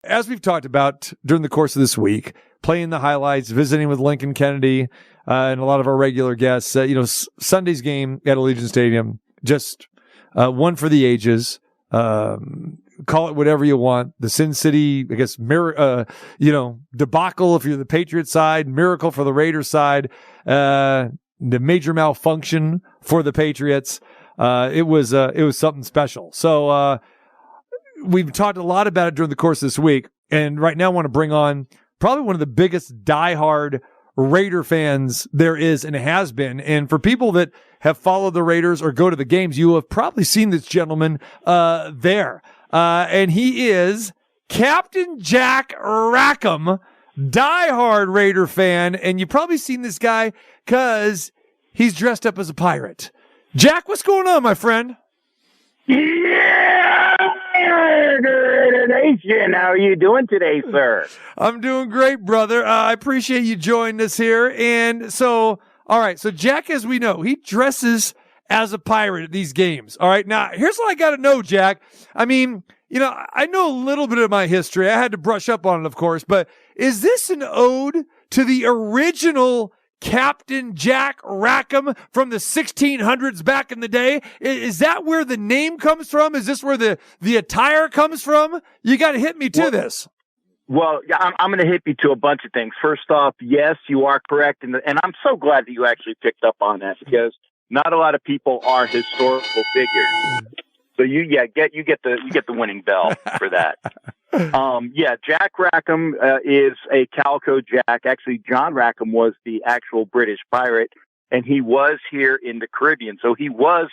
as we've talked about during the course of this week, playing the highlights, visiting with Lincoln Kennedy and a lot of our regular guests, Sunday's game at Allegiant Stadium, just one for the ages. Call it whatever you want. The Sin City, I guess, debacle if you're the Patriots side, miracle for the Raiders side, the major malfunction for the Patriots. It was something special. So we've talked a lot about it during the course of this week, and right now I want to bring on probably one of the biggest diehard Raider fans there is and has been. And for people that have followed the Raiders or go to the games, you have probably seen this gentleman there. And he is Captain Jack Rackham, diehard Raider fan. And you've probably seen this guy because he's dressed up as a pirate. Jack, what's going on, my friend? Yeah, RaiderNation. How are you doing today, sir? I'm doing great, brother. I appreciate you joining us here. And so, all right. So Jack, as we know, he dresses as a pirate at these games. All right. Now, here's what I got to know, Jack. I mean, I know a little bit of my history. I had to brush up on it, of course, but is this an ode to the original Captain Jack Rackham from the 1600s back in the day? Is that where the name comes from? Is this where the attire comes from? You got to hit me to this. Well, I'm going to hit you to a bunch of things. First off, yes, you are correct. And I'm so glad that you actually picked up on that, because not a lot of people are historical figures. So you get the winning bell for that. Jack Rackham is a Calico Jack. Actually, John Rackham was the actual British pirate, and he was here in the Caribbean. So he was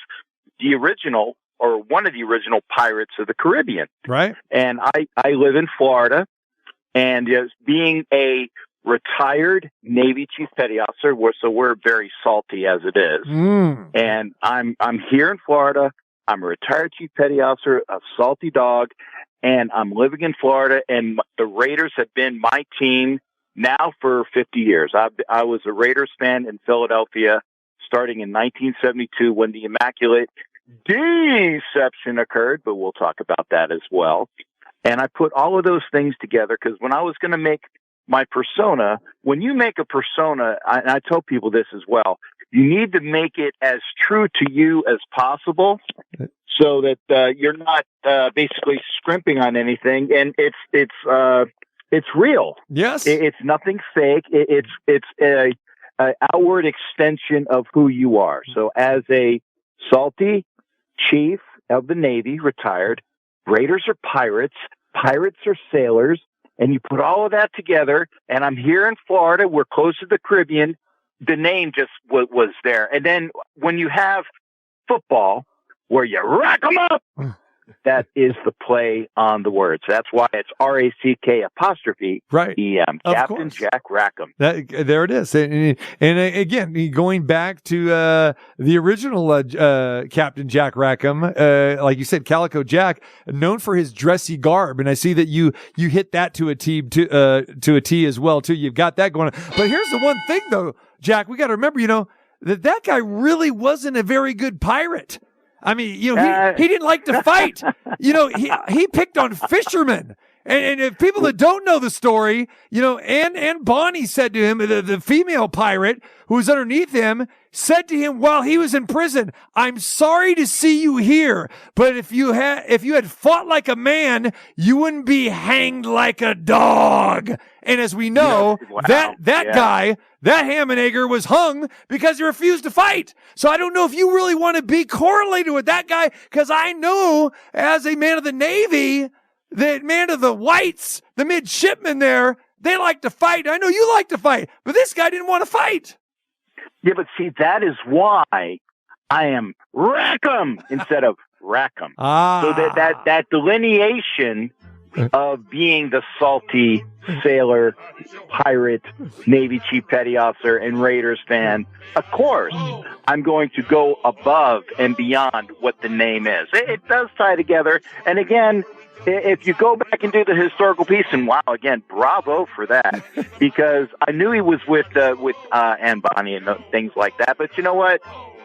the original, or one of the original pirates of the Caribbean. Right. And I live in Florida, and being a retired Navy Chief Petty Officer, so we're very salty as it is. And I'm here in Florida. I'm a retired Chief Petty Officer, a salty dog, and I'm living in Florida, and the Raiders have been my team now for 50 years. I was a Raiders fan in Philadelphia starting in 1972 when the Immaculate Deception occurred, but we'll talk about that as well. And I put all of those things together because when I was going to make my persona, when you make a persona, and I tell people this as well, you need to make it as true to you as possible so that you're not basically scrimping on anything, and it's real. Yes, it's nothing fake. It's a outward extension of who you are. So as a salty chief of the Navy, retired, Raiders are pirates, pirates are sailors, and you put all of that together, and I'm here in Florida, we're close to the Caribbean, the name just was there. And then when you have football, where you rack them up, that is the play on the words. That's why it's RACK right. EM. Captain Jack Rackham. There it is. And again, going back to the original Captain Jack Rackham, like you said, Calico Jack, known for his dressy garb, and I see that you hit that to a T as well too. You've got that going on. But here's the one thing though, Jack, we got to remember, that guy really wasn't a very good pirate. I mean, he didn't like to fight. He picked on fishermen. And if people that don't know the story, Ann Bonnie said to him, the female pirate who was underneath him, said to him while he was in prison, "I'm sorry to see you here, but if you had fought like a man, you wouldn't be hanged like a dog." And as we know, that guy, that ham and egger, was hung because he refused to fight. So I don't know if you really want to be correlated with that guy, because I know as a man of the Navy, the man of the whites, the midshipmen there, they like to fight. I know you like to fight, but this guy didn't want to fight. Yeah, but see, that is why I am Rackham instead of Rackham. So that delineation of being the salty sailor, pirate, Navy Chief Petty Officer, and Raiders fan, of course, I'm going to go above and beyond what the name is. It does tie together. And again, if you go back and do the historical piece, and wow, again, bravo for that, because I knew he was with Anne Bonny and things like that. But you know what?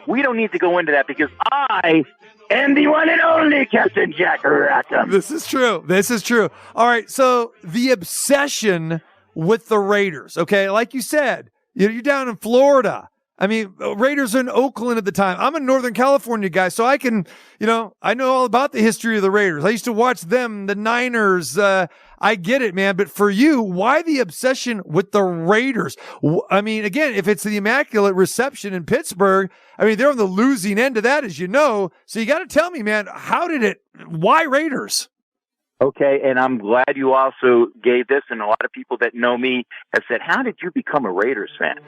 we don't need to go into that because I am the one and only Captain Jack Rackham. This is true. This is true. All right, so the obsession with the Raiders, okay? Like you said, you're down in Florida. I mean, Raiders are in Oakland at the time. I'm a Northern California guy, so I can, I know all about the history of the Raiders. I used to watch them, the Niners. I get it, man. But for you, why the obsession with the Raiders? I mean, again, if it's the Immaculate Reception in Pittsburgh, I mean, they're on the losing end of that, as you know. So you got to tell me, man, why Raiders? Okay, and I'm glad you also gave this, and a lot of people that know me have said, how did you become a Raiders fan?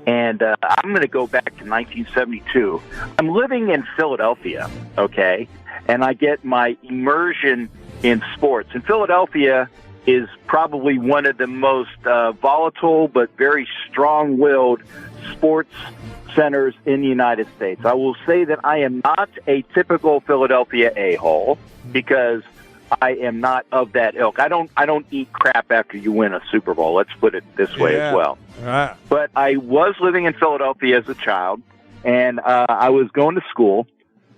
And I'm going to go back to 1972. I'm living in Philadelphia, okay, and I get my immersion in sports. And Philadelphia is probably one of the most volatile but very strong-willed sports centers in the United States. I will say that I am not a typical Philadelphia a-hole because I am not of that ilk. I don't eat crap after you win a Super Bowl. Let's put it this way as well. Right. But I was living in Philadelphia as a child, and I was going to school,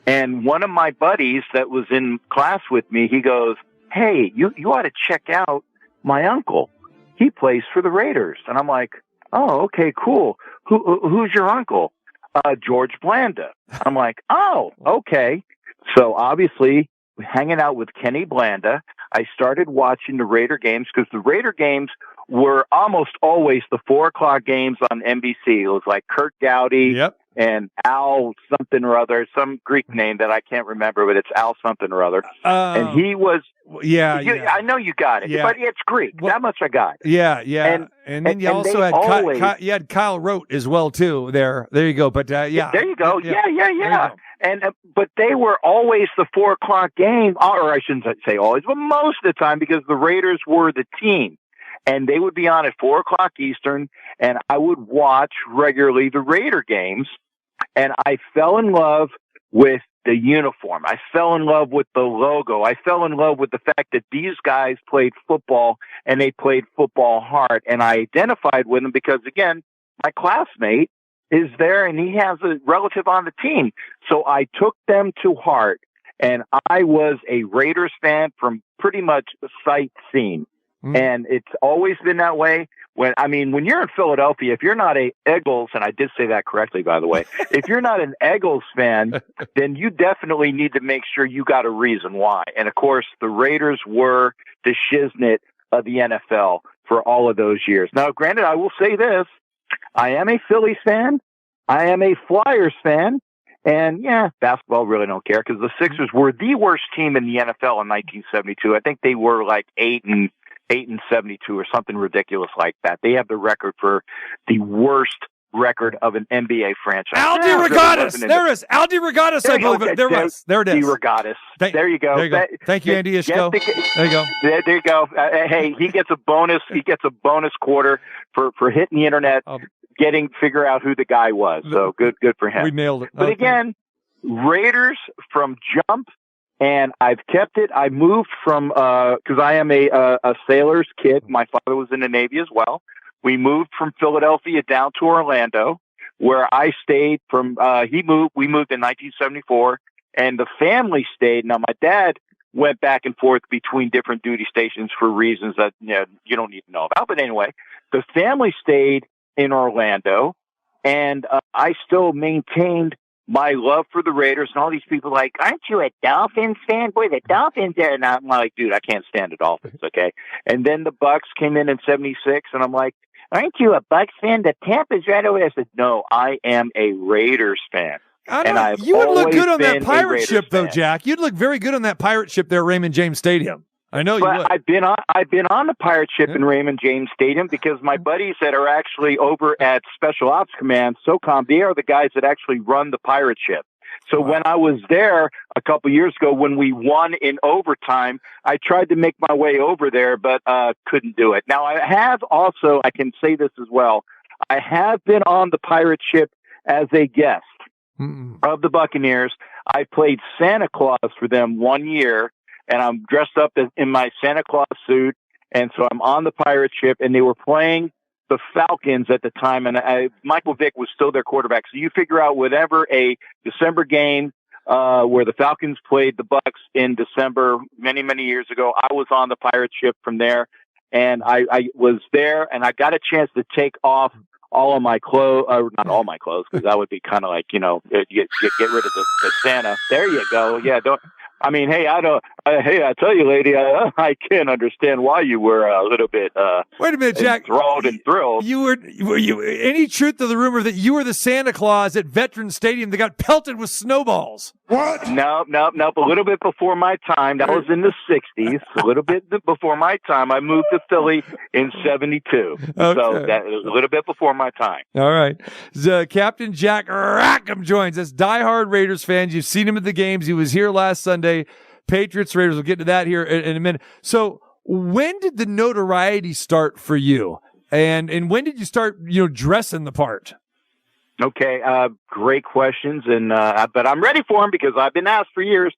and one of my buddies that was in class with me, he goes, hey, you ought to check out my uncle. He plays for the Raiders. And I'm like, oh, okay, cool. Who's your uncle? George Blanda. I'm like, oh, okay. So obviously, hanging out with Kenny Blanda, I started watching the Raider games because the Raider games were almost always the 4:00 games on NBC. It was like Kurt Dowdy and Al something or other, some Greek name that I can't remember, but it's Al something or other. And he was, I know you got it, but it's Greek. That much I got. Yeah. And then you also had Kyle Rote as well too. There you go. But there you go. Yeah. And but they were always the 4:00 game, or I shouldn't say always, but most of the time because the Raiders were the team. And they would be on at 4:00 Eastern, and I would watch regularly the Raider games, and I fell in love with the uniform. I fell in love with the logo. I fell in love with the fact that these guys played football, and they played football hard, and I identified with them because, again, my classmate is there, and he has a relative on the team. So I took them to heart, and I was a Raiders fan from pretty much sight seen. And it's always been that way. When you're in Philadelphia, if you're not a Eagles, and I did say that correctly, by the way, if you're not an Eagles fan, then you definitely need to make sure you got a reason why. And of course, the Raiders were the shiznit of the NFL for all of those years. Now, granted, I will say this. I am a Phillies fan. I am a Flyers fan. And basketball really don't care because the Sixers were the worst team in the NFL in 1972. I think they were like 8-72 or something ridiculous like that. They have the record for the worst record of an NBA franchise. Aldi Regattas. There is Aldi Regattas. I believe it. There it is. Aldi Regattas. There you go. There you go. Thank you, Andy Ishko. There you go. There you go. Hey, he gets a bonus. He gets a bonus quarter for hitting the internet, figure out who the guy was. So good for him. We nailed it. But again, Raiders from jump. And I've kept it. I moved from, cause I am a sailor's kid. My father was in the Navy as well. We moved from Philadelphia down to Orlando where I stayed from, we moved in 1974 and the family stayed. Now my dad went back and forth between different duty stations for reasons that, you don't need to know about. But anyway, the family stayed in Orlando and I still maintained my love for the Raiders. And all these people like, aren't you a Dolphins fan? Boy, the Dolphins are. And I'm like, dude, I can't stand the Dolphins. Okay. And then the Bucks came in 76 and I'm like, aren't you a Bucks fan? The Tampa's right over there. I said, no, I am a Raiders fan. You would look good on that pirate ship though, Jack. You'd look very good on that pirate ship there at Raymond James Stadium. I know you would. I've been on the pirate ship in Raymond James Stadium because my buddies that are actually over at Special Ops Command, SOCOM, they are the guys that actually run the pirate ship. So when I was there a couple years ago, when we won in overtime, I tried to make my way over there, but couldn't do it. Now I have also, I can say this as well, I have been on the pirate ship as a guest of the Buccaneers. I played Santa Claus for them 1 year. And I'm dressed up in my Santa Claus suit. And so I'm on the pirate ship and they were playing the Falcons at the time, and Michael Vick was still their quarterback. So you figure out whatever a December game where the Falcons played the Bucks in December many, many years ago. I was on the pirate ship from there, and I was there, and I got a chance to take off all of my clothes, not all my clothes, because that would be kind of like, get rid of the Santa. There you go. Yeah, hey, I tell you, lady, I can't understand why you were a little bit, wait a minute, Jack. Enthralled and thrilled. Were you any truth to the rumor that you were the Santa Claus at Veterans Stadium that got pelted with snowballs? What? No. A little bit before my time. That was in the 60s. A little bit before my time. I moved to Philly in 72. Okay. So that was a little bit before my time. All right. Captain Jack Rackham joins us. Diehard Raiders fans. You've seen him at the games. He was here last Sunday. Patriots, Raiders. We'll get to that here in a minute. So when did the notoriety start for you? And when did you start, dressing the part? Okay, great questions, but I'm ready for them because I've been asked for years.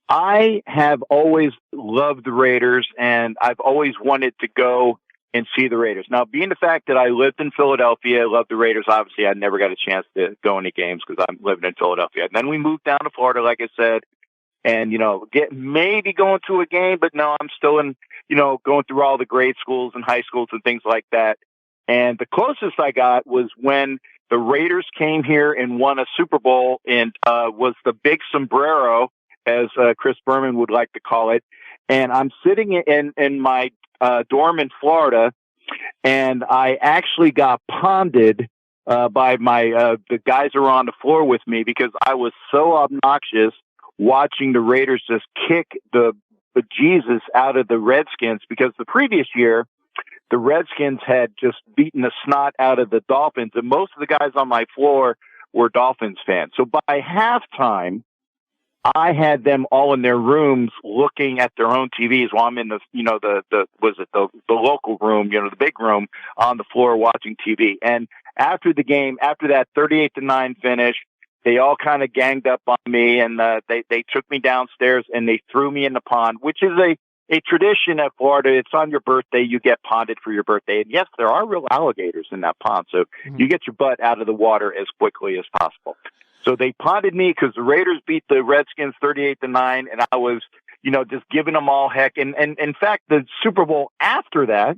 I have always loved the Raiders, and I've always wanted to go and see the Raiders. Now, being the fact that I lived in Philadelphia, I loved the Raiders, obviously I never got a chance to go any games because I'm living in Philadelphia. And then we moved down to Florida, like I said, and, maybe going to a game, but no, I'm still in, going through all the grade schools and high schools and things like that. And the closest I got was when the Raiders came here and won a Super Bowl, and was the big sombrero, as Chris Berman would like to call it. And I'm sitting in my dorm in Florida, and I actually got ponded by the guys who were on the floor with me because I was so obnoxious watching the Raiders just kick the Jesus out of the Redskins, because the previous year, the Redskins had just beaten the snot out of the Dolphins, and most of the guys on my floor were Dolphins fans. So by halftime, I had them all in their rooms looking at their own TVs while I'm in the local room, the big room on the floor watching TV. And after the game, after that 38-9 finish, they all kind of ganged up on me, and they took me downstairs and they threw me in the pond, which is a tradition at Florida. It's on your birthday. You get ponded for your birthday. And yes, there are real alligators in that pond. So you get your butt out of the water as quickly as possible. So they ponded me because the Raiders beat the Redskins 38-9. And I was, just giving them all heck. And in fact, the Super Bowl after that,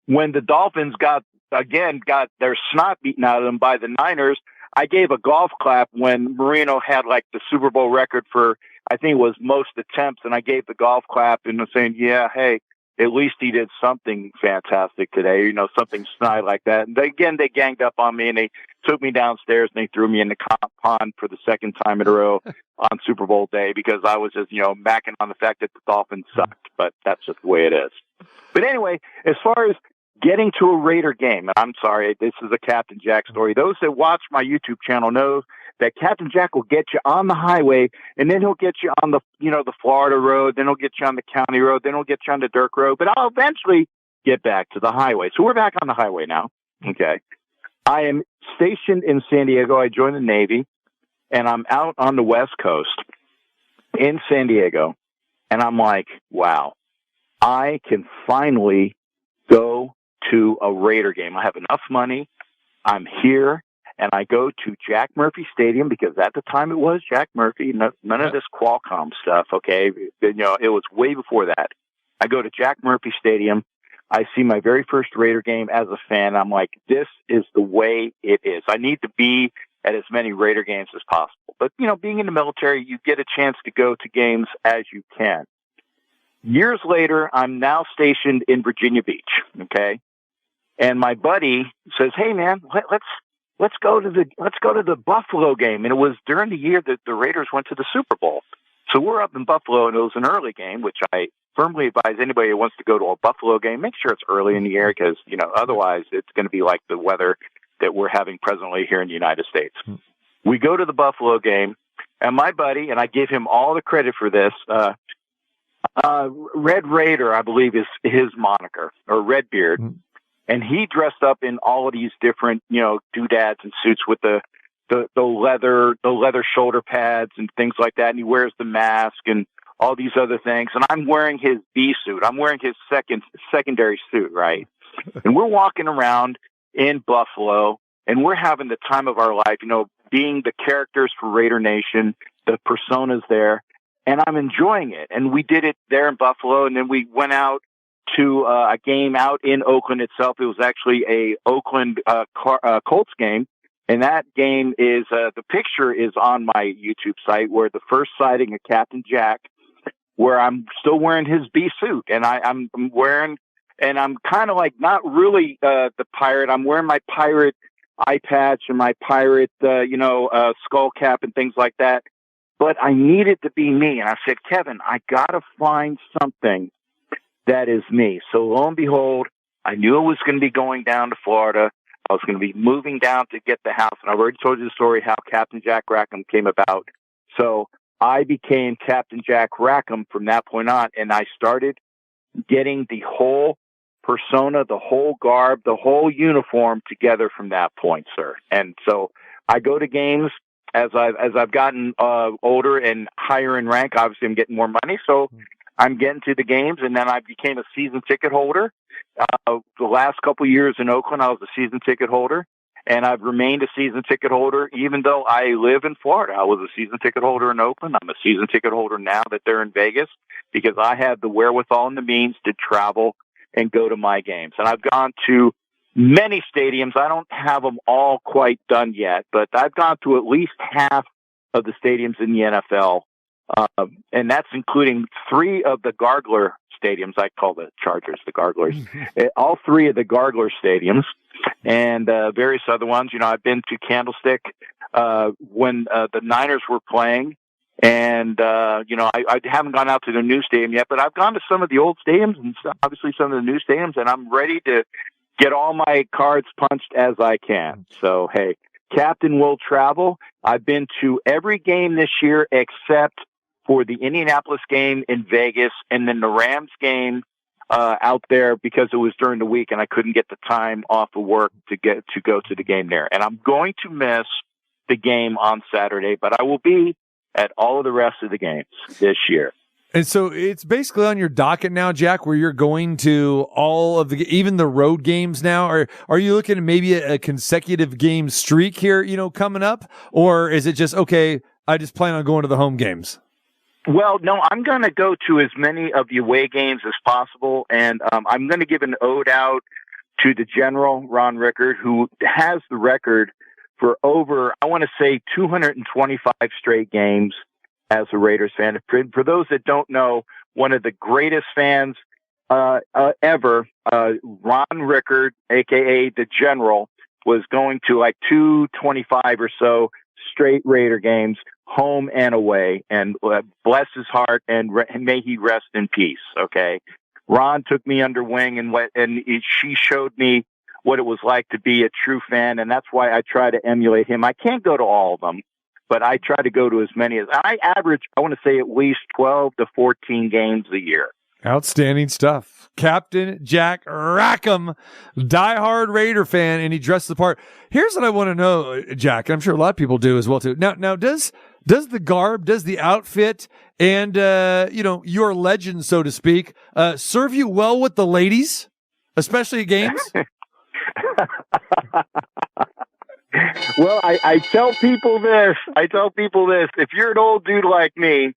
when the Dolphins got their snot beaten out of them by the Niners, I gave a golf clap when Marino had like the Super Bowl record for, I think it was most attempts, and I gave the golf clap and was saying, yeah, hey, at least he did something fantastic today, something snide like that. And they ganged up on me, and they took me downstairs, and they threw me in the pond for the second time in a row on Super Bowl day because I was just, macking on the fact that the Dolphins sucked, but that's just the way it is. But anyway, as far as getting to a Raider game, and I'm sorry, this is a Captain Jack story. Those that watch my YouTube channel know that Captain Jack will get you on the highway, and then he'll get you on the, the Florida road, then he'll get you on the county road, then he'll get you on the dirt road, but I'll eventually get back to the highway. So we're back on the highway now. Okay. I am stationed in San Diego. I joined the Navy, and I'm out on the West Coast in San Diego, and I'm like, wow, I can finally go to a Raider game. I have enough money. I'm here, and I go to Jack Murphy Stadium because at the time it was Jack Murphy. None of this Qualcomm stuff. Okay, it was way before that. I go to Jack Murphy Stadium. I see my very first Raider game as a fan. I'm like, this is the way it is. I need to be at as many Raider games as possible. But being in the military, you get a chance to go to games as you can. Years later, I'm now stationed in Virginia Beach. Okay. And my buddy says, hey man, let's go to the Buffalo game. And it was during the year that the Raiders went to the Super Bowl. So we're up in Buffalo, and it was an early game, which I firmly advise anybody who wants to go to a Buffalo game, make sure it's early in the year because, otherwise it's going to be like the weather that we're having presently here in the United States. We go to the Buffalo game, and my buddy, and I give him all the credit for this, Red Raider, I believe is his moniker, or Redbeard. And he dressed up in all of these different, doodads and suits with the leather shoulder pads and things like that. And he wears the mask and all these other things. And I'm wearing his B suit. I'm wearing his secondary suit, right? And we're walking around in Buffalo, and we're having the time of our life, being the characters for RaiderNation, the personas there, and I'm enjoying it. And we did it there in Buffalo, and then we went out to a game out in Oakland itself. It was actually a Oakland Colts game. And that game is, the picture is on my YouTube site, where the first sighting of Captain Jack, where I'm still wearing his B suit, and I'm wearing, and I'm kind of like not really the pirate. I'm wearing my pirate eye patch and my pirate, skull cap and things like that. But I needed to be me. And I said, Kevin, I got to find something that is me. So lo and behold, I knew I was going to be going down to Florida. I was going to be moving down to get the house. And I already told you the story how Captain Jack Rackham came about. So I became Captain Jack Rackham from that point on. And I started getting the whole persona, the whole garb, the whole uniform together from that point, sir. And so I go to games as I've gotten older and higher in rank. Obviously, I'm getting more money, so I'm getting to the games. And then I became a season ticket holder. The last couple of years in Oakland, I was a season ticket holder, and I've remained a season ticket holder even though I live in Florida. I was a season ticket holder in Oakland. I'm a season ticket holder now that they're in Vegas, because I have the wherewithal and the means to travel and go to my games. And I've gone to many stadiums. I don't have them all quite done yet, but I've gone to at least half of the stadiums in the NFL. And that's including 3 of the Gargler stadiums. I call the Chargers the Garglers. All 3 of the Gargler stadiums and various other ones. I've been to Candlestick when the Niners were playing. And, I haven't gone out to the new stadium yet, but I've gone to some of the old stadiums and obviously some of the new stadiums, and I'm ready to get all my cards punched as I can. So, hey, Captain will travel. I've been to every game this year except for the Indianapolis game in Vegas and then the Rams game out there, because it was during the week and I couldn't get the time off of work to go to the game there. And I'm going to miss the game on Saturday, but I will be at all of the rest of the games this year. And so it's basically on your docket now, Jack, where you're going to all of even the road games now. Are you looking at maybe a consecutive game streak here, coming up? Or is it just, okay, I just plan on going to the home games? Well, no, I'm going to go to as many of the away games as possible. And I'm going to give an ode out to the general, Ron Rickard, who has the record for over, I want to say, 225 straight games as a Raiders fan. For those that don't know, one of the greatest fans ever, Ron Rickard, a.k.a. the General, was going to like 225 or so straight Raider games, home and away. And bless his heart, and may he rest in peace, okay? Ron took me under wing, and she showed me what it was like to be a true fan, and that's why I try to emulate him. I can't go to all of them, but I try to go to as many as I average. I want to say at least 12 to 14 games a year. Outstanding stuff. Captain Jack Rackham, diehard Raider fan, and he dressed the part. Here's what I want to know, Jack, and I'm sure a lot of people do as well too. Now does the garb, does the outfit, and your legend, so to speak, serve you well with the ladies, especially at games? Well, I tell people this. If you're an old dude like me,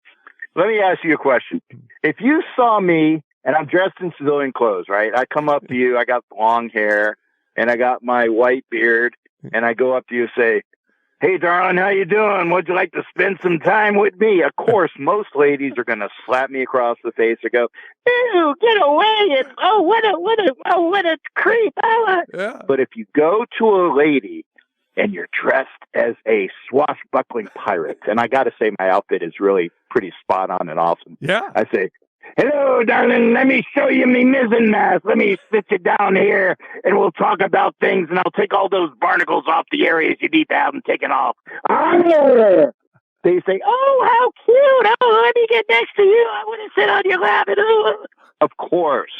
let me ask you a question. If you saw me and I'm dressed in civilian clothes, right? I come up to you, I got long hair and I got my white beard, and I go up to you and say, "Hey, darling, how you doing? Would you like to spend some time with me?" Of course, most ladies are going to slap me across the face or go, "Ew, get away!" And what a creep! Yeah. But if you go to a lady and you're dressed as a swashbuckling pirate, and I got to say, my outfit is really pretty spot on and awesome. Yeah. I say, "Hello, darling. Let me show you me mizzen mast. Let me sit you down here, and we'll talk about things, and I'll take all those barnacles off the areas you need to have them taken off." They say, "Oh, how cute. Oh, let me get next to you. I want to sit on your lap." And, oh. Of course,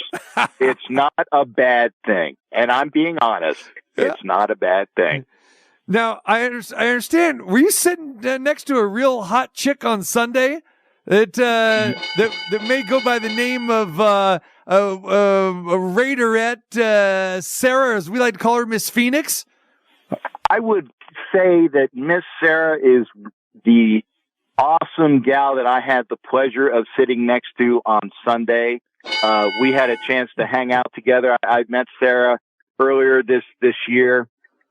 it's not a bad thing. And I'm being honest. Yeah. It's not a bad thing. Now, I understand. Were you sitting next to a real hot chick on Sunday that may go by the name of Raiderette Sarah, as we like to call her, Miss Phoenix? I would say that Miss Sarah is the awesome gal that I had the pleasure of sitting next to on Sunday. We had a chance to hang out together. I met Sarah earlier this year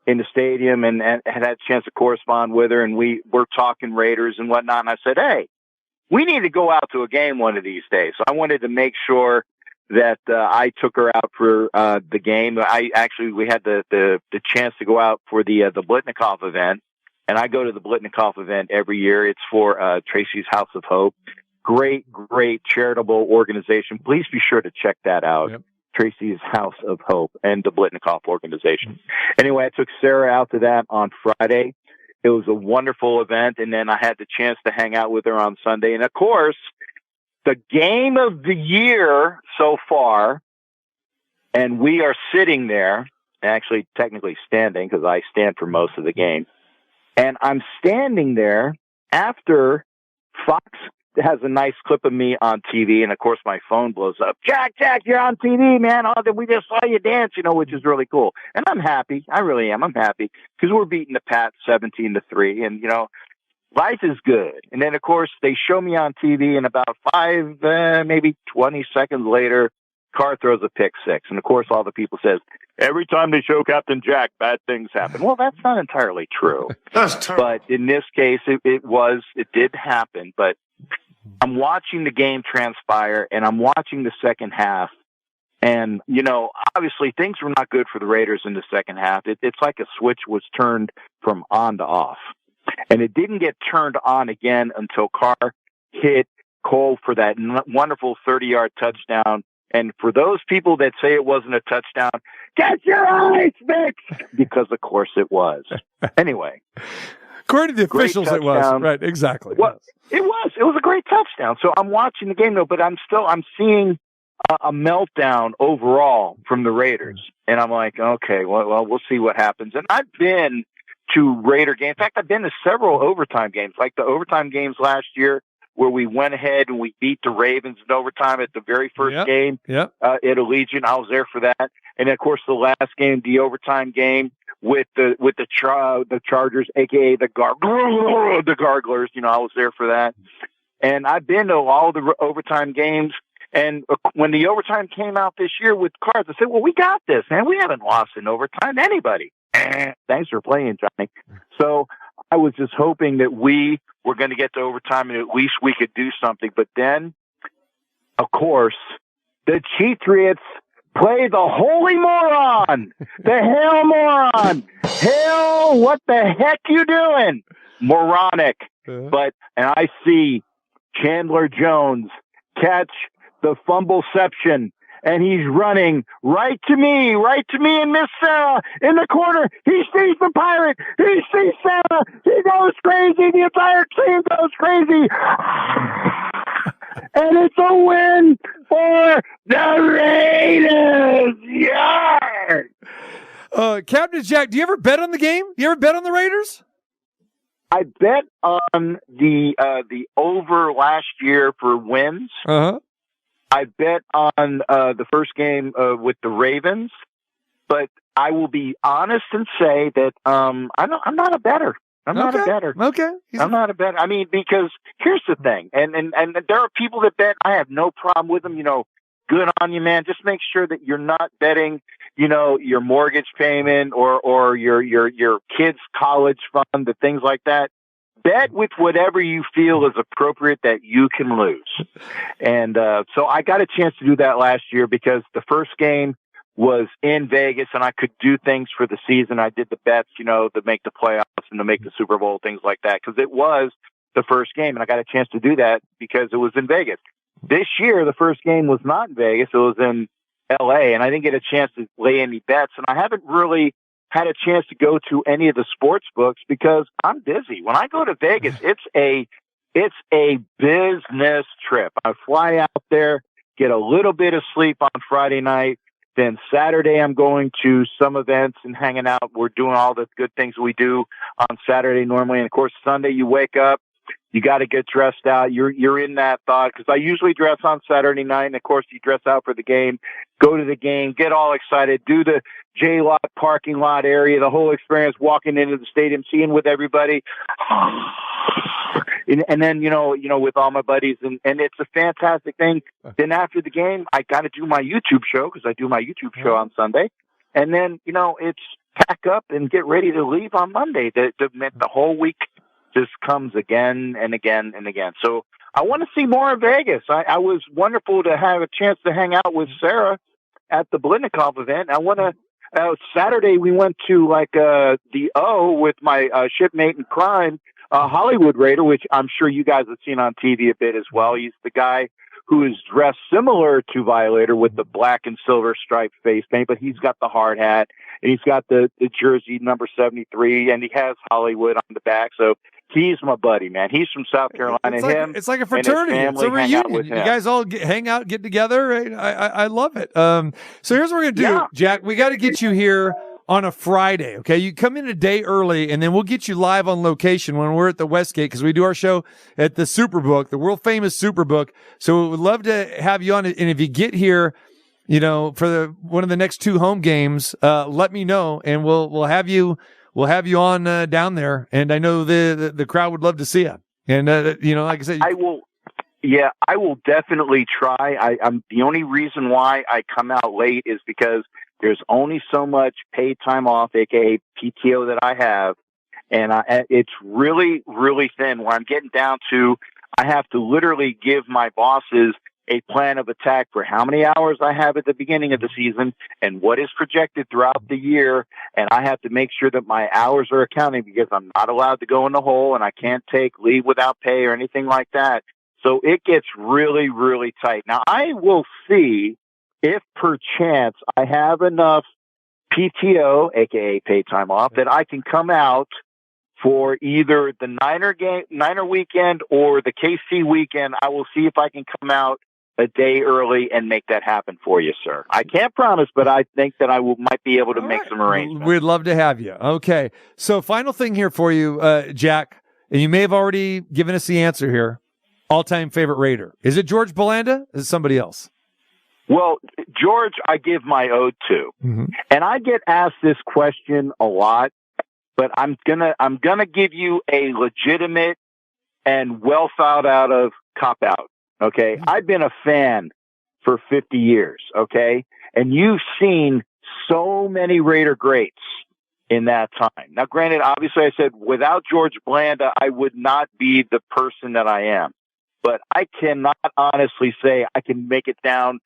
in the stadium and had a chance to correspond with her, and we were talking Raiders and whatnot. And I said, hey, we need to go out to a game one of these days. So I wanted to make sure that I took her out for the game. We had the chance to go out for the Blitnikoff event, and I go to the Blitnikoff event every year. It's for Tracy's House of Hope. Great charitable organization. Please be sure to check that out. Yep. Tracy's House of Hope and the Blitnikoff organization. Anyway, I took Sarah out to that on Friday. It was a wonderful event, and then I had the chance to hang out with her on Sunday. And of course, the game of the year so far, and we are sitting there, actually technically standing because I stand for most of the game. And I'm standing there after Fox has a nice clip of me on TV, and of course my phone blows up. Jack, you're on TV, man. Oh, we just saw you dance, which is really cool. And I'm happy. I really am. I'm happy because we're beating the Pats 17-3, and life is good. And then of course they show me on TV, and about 5, maybe 20 seconds later, Carr throws a pick six, and of course all the people says, every time they show Captain Jack, bad things happen. Well, that's not entirely true. That's terrible. But in this case, it did happen. But I'm watching the game transpire, and I'm watching the second half. And, obviously things were not good for the Raiders in the second half. It's like a switch was turned from on to off. And it didn't get turned on again until Carr hit Cole for that wonderful 30-yard touchdown. And for those people that say it wasn't a touchdown, get your eyes fixed! Because, of course, it was. Anyway. According to the officials, it was. Right, exactly. Well, it was. It was a great touchdown. So I'm watching the game, though, but I'm seeing a meltdown overall from the Raiders. And I'm like, okay, well, we'll see what happens. And I've been to Raider games. In fact, I've been to several overtime games, like the overtime games last year, where we went ahead and we beat the Ravens in overtime at the very first game at Allegiant. I was there for that. And of course, the last game, the overtime game with the Chargers, aka the Garglers. I was there for that. And I've been to all the overtime games. And when the overtime came out this year with Cards, I said, well, we got this, man. We haven't lost in overtime to anybody. Thanks for playing, Johnny. So I was just hoping that we were going to get to overtime and at least we could do something. But then, of course, the Cheatriots play the holy moron, the hell moron. Hell, what the heck you doing? Moronic. And I see Chandler Jones catch the fumbleception. And he's running right to me and Miss Sarah in the corner. He sees the pirate. He sees Sarah. He goes crazy. The entire team goes crazy. And it's a win for the Raiders. Yeah. Captain Jack, do you ever bet on the game? Do you ever bet on the Raiders? I bet on the over last year for wins. Uh-huh. I bet on the first game with the Ravens, but I will be honest and say that I'm not a bettor. I'm not a bettor. Okay. I'm not a bettor. I mean, because here's the thing, and there are people that bet. I have no problem with them. Good on you, man. Just make sure that you're not betting, your mortgage payment or your kids' college fund, the things like that. Bet with whatever you feel is appropriate that you can lose. And so I got a chance to do that last year because the first game was in Vegas and I could do things for the season. I did the bets, to make the playoffs and to make the Super Bowl, things like that, because it was the first game. And I got a chance to do that because it was in Vegas. This year, the first game was not in Vegas. It was in L.A. And I didn't get a chance to lay any bets. And I haven't really had a chance to go to any of the sports books because I'm busy. When I go to Vegas, it's a business trip. I fly out there, get a little bit of sleep on Friday night. Then Saturday, I'm going to some events and hanging out. We're doing all the good things we do on Saturday normally. And of course, Sunday, you wake up You got to get dressed out. You're in that thought, because I usually dress on Saturday night, and of course you dress out for the game, go to the game, get all excited, do the J-Lot parking lot area, the whole experience, walking into the stadium, seeing with everybody. And then, with all my buddies, and it's a fantastic thing. Then after the game, I got to do my YouTube show, because I do my YouTube show on Sunday. And then, it's pack up and get ready to leave on Monday. The whole week just comes again and again and again. So I want to see more of Vegas. I was wonderful to have a chance to hang out with Sarah at the Blindnikov event. I want to, Saturday we went to the O with my shipmate in crime, Hollywood Raider, which I'm sure you guys have seen on TV a bit as well. He's the guy who is dressed similar to Violator with the black and silver striped face paint, but he's got the hard hat and he's got the jersey number 73, and he has Hollywood on the back. So he's my buddy, man. He's from South Carolina. It's like a fraternity. It's a reunion. You guys all hang out, get together. I love it. So here's what we're going to do, Jack. We got to get you here on a Friday, okay? You come in a day early, and then we'll get you live on location when we're at the Westgate, because we do our show at the Superbook, the world-famous Superbook. So we would love to have you on it. And if you get here, for one of the next 2 home games, let me know, and we'll have you on down there. And I know the crowd would love to see you. And like I said, I will. Yeah, I will definitely try. I'm the only reason why I come out late is because there's only so much paid time off, aka PTO, that I have, and it's really, really thin. Where I'm getting down to, I have to literally give my bosses a plan of attack for how many hours I have at the beginning of the season and what is projected throughout the year, and I have to make sure that my hours are accounting, because I'm not allowed to go in the hole, and I can't take leave without pay or anything like that. So it gets really, really tight. Now, I will see if perchance I have enough PTO, aka paid time off, that I can come out for either the Niner weekend or the KC weekend. I will see if I can come out a day early and make that happen for you, sir. I can't promise, but I think that might be able to make some arrangements. We'd love to have you. Okay. So final thing here for you, Jack, and you may have already given us the answer here. All-time favorite Raider. Is it George Belanda? Is it somebody else? Well, George, I give my ode to. Mm-hmm. And I get asked this question a lot, but I'm gonna give you a legitimate and well thought out of cop out. Okay. Mm-hmm. I've been a fan for 50 years. Okay. And you've seen so many Raider greats in that time. Now, granted, obviously I said without George Blanda, I would not be the person that I am, but I cannot honestly say I can make it down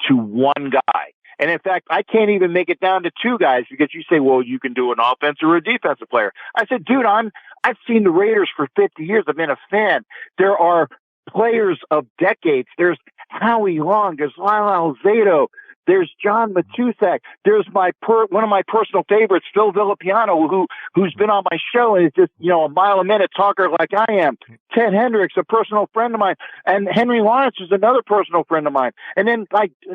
to one guy. And in fact, I can't even make it down to 2 guys, because you say, well, you can do an offensive or a defensive player. I said, dude, I've seen the Raiders for 50 years. I've been a fan. There are players of decades. There's Howie Long. There's Lyle Alzado. There's John Matuszak. There's one of my personal favorites, Phil Villapiano, who's been on my show and is just, a mile a minute talker like I am. Ted Hendricks, a personal friend of mine. And Henry Lawrence is another personal friend of mine. And then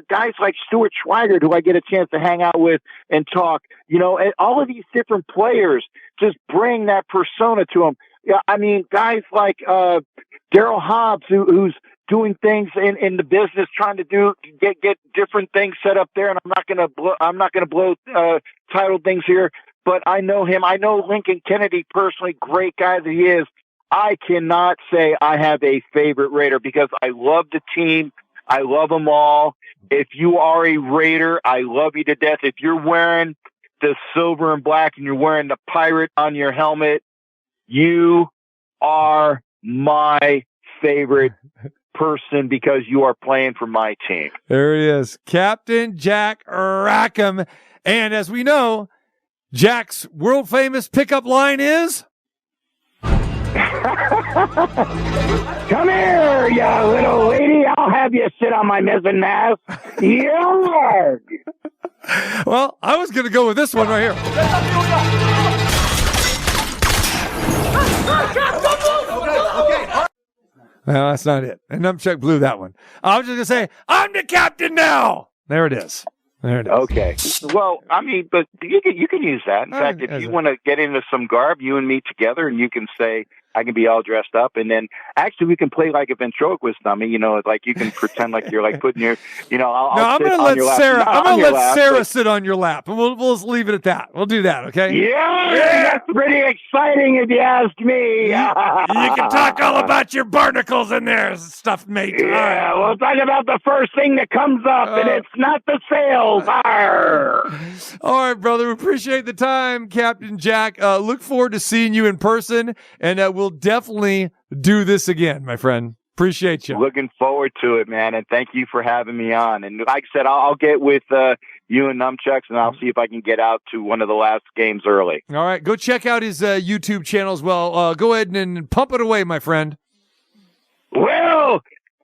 guys like Stuart Schweigert, who I get a chance to hang out with and talk, and all of these different players just bring that persona to them. Yeah. I mean, guys like, Daryl Hobbs, who's doing things in the business, trying to get different things set up there. And I'm not gonna blow title things here, but I know him. I know Lincoln Kennedy personally, great guy that he is. I cannot say I have a favorite Raider, because I love the team. I love them all. If you are a Raider, I love you to death. If you're wearing the silver and black and you're wearing the pirate on your helmet, you are my favorite person, because you are playing for my team. There he is, Captain Jack Rackham. And as we know, Jack's world famous pickup line is, come here, you little lady. I'll have you sit on my mizzen mast. Yarg. Well, I was going to go with this one right here. Okay. No, that's not it. And Numchuck blew that one. I was just going to say, I'm the captain now. There it is. Okay. Well, I mean, but you can use that. In fact, if you want to get into some garb, you and me together, and you can say, I can be all dressed up, and then actually we can play like a ventriloquist dummy. You know, like you can pretend like you're like putting your, you know, I'm going to let Sarah. I'm going to let Sarah sit on your lap, and we'll just leave it at that. We'll do that, okay? Yeah, that's pretty exciting if you ask me. You can talk all about your barnacles in there, stuff, mate. Yeah, we'll talk about the first thing that comes up, and it's not the sales. All right, brother. We appreciate the time, Captain Jack. Look forward to seeing you in person, and we'll definitely do this again, my friend. Appreciate you. Looking forward to it, man, and thank you for having me on. And like I said, I'll get with you and Nunchucks, and I'll see if I can get out to one of the last games early. All right, go check out his YouTube channel as well. Go ahead and pump it away, my friend. Well,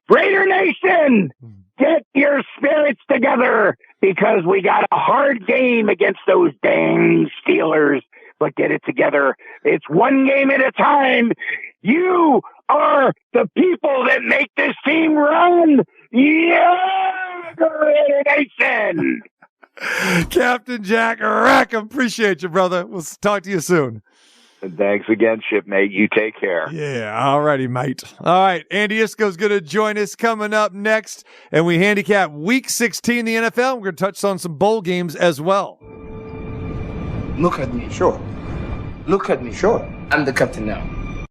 Raider Nation, get your spirits together, because we got a hard game against those dang Steelers. But get it together. It's one game at a time. You are the people that make this team run. Yeah, Raider Nation. Captain Jack Rackham, appreciate you, brother. We'll talk to you soon. Thanks again, shipmate. You take care. Yeah, all righty, mate. All right, Andy Isco's going to join us coming up next, and we handicap Week 16 in the NFL. We're going to touch on some bowl games as well. Look at me, sure. Look at me, sure. I'm the captain now.